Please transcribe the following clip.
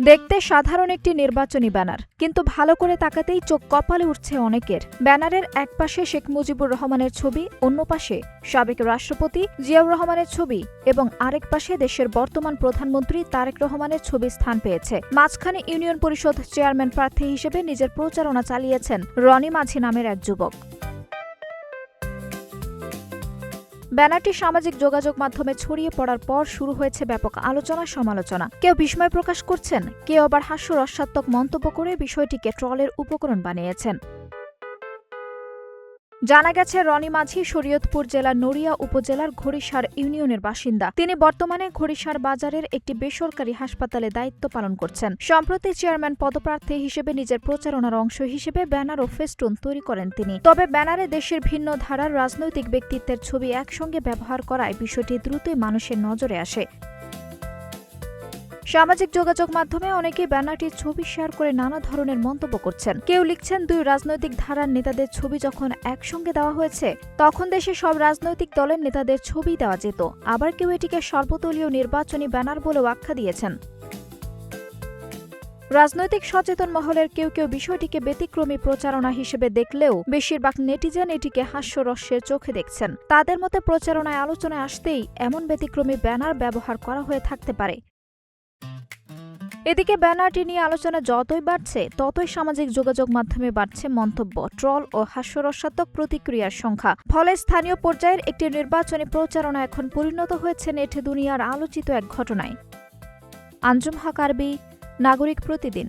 দেখতে সাধারণ একটি নির্বাচনী ব্যানার, কিন্তু ভালো করে তাকাতেই চোখ কপালে উঠছে অনেকের। ব্যানারের এক পাশে শেখ মুজিবুর রহমানের ছবি, অন্য পাশে সাবেক রাষ্ট্রপতি জিয়াউর রহমানের ছবি এবং আরেক পাশে দেশের বর্তমান প্রধানমন্ত্রী তারেক রহমানের ছবি স্থান পেয়েছে। মাঝখানে ইউনিয়ন পরিষদ চেয়ারম্যান প্রার্থী হিসেবে নিজের প্রচারণা চালিয়েছেন রনি মাঝি নামের এক যুবক। ব্যানারটি সামাজিক যোগাযোগ মাধ্যমে ছড়িয়ে পড়ার পর শুরু হয়েছে ব্যাপক আলোচনা সমালোচনা। কেউ বিস্ময় প্রকাশ করছেন, কেউ আবার হাস্যরসাত্মক মন্তব্য করে বিষয়টিকে ট্রলের উপকরণ বানিয়েছেন। জানা গেছে, রনি মাঝি শরীয়তপুর জেলার নড়িয়া উপজেলার ঘড়িসার ইউনিয়নের বাসিন্দা। তিনি বর্তমানে ঘড়িসার বাজারের একটি বেসরকারি হাসপাতালে দায়িত্ব পালন করছেন। সম্প্রতি চেয়ারম্যান পদপ্রার্থী হিসেবে নিজের প্রচারণার অংশ হিসেবে ব্যানার ও ফেস্টুন তৈরি করেন তিনি। তবে ব্যানারে দেশের ভিন্ন ধারার রাজনৈতিক ব্যক্তিত্বের ছবি একসঙ্গে ব্যবহার করায় বিষয়টি দ্রুতই মানুষের নজরে আসে। সামাজিক যোগাযোগ মাধ্যমে অনেকেই ব্যানারটির ছবি শেয়ার করে নানা ধরনের মন্তব্য করছেন। কেউ লিখছেন, দুই রাজনৈতিক ধারার নেতাদের ছবি যখন একসঙ্গে দেওয়া হয়েছে তখন দেশে সব রাজনৈতিক দলের নেতাদের ছবি দেওয়া যেত। আবার কেউ এটিকে সর্বদলীয় নির্বাচনী ব্যানার বলেও আখ্যা দিয়েছেন। রাজনৈতিক সচেতন মহলের কেউ কেউ বিষয়টিকে ব্যতিক্রমী প্রচারণা হিসেবে দেখলেও বেশিরভাগ নেটিজেন এটিকে হাস্যরস্যের চোখে দেখছেন। তাদের মতে প্রচারণায় আলোচনায় আসতেই এমন ব্যতিক্রমী ব্যানার ব্যবহার করা হয়ে থাকতে পারে। এদিকে ব্যানারটি নিয়ে আলোচনা যতই বাড়ছে ততই সামাজিক যোগাযোগ মাধ্যমে বাড়ছে মন্তব্য, ট্রল ও হাস্যরসাত্মক প্রতিক্রিয়ার সংখ্যা। ফলে স্থানীয় পর্যায়ের একটি নির্বাচনী প্রচারণা এখন পরিণত হয়েছে নেট দুনিয়ার আলোচিত এক ঘটনায়। আঞ্জুম হক আরবি, নাগরিক প্রতিদিন।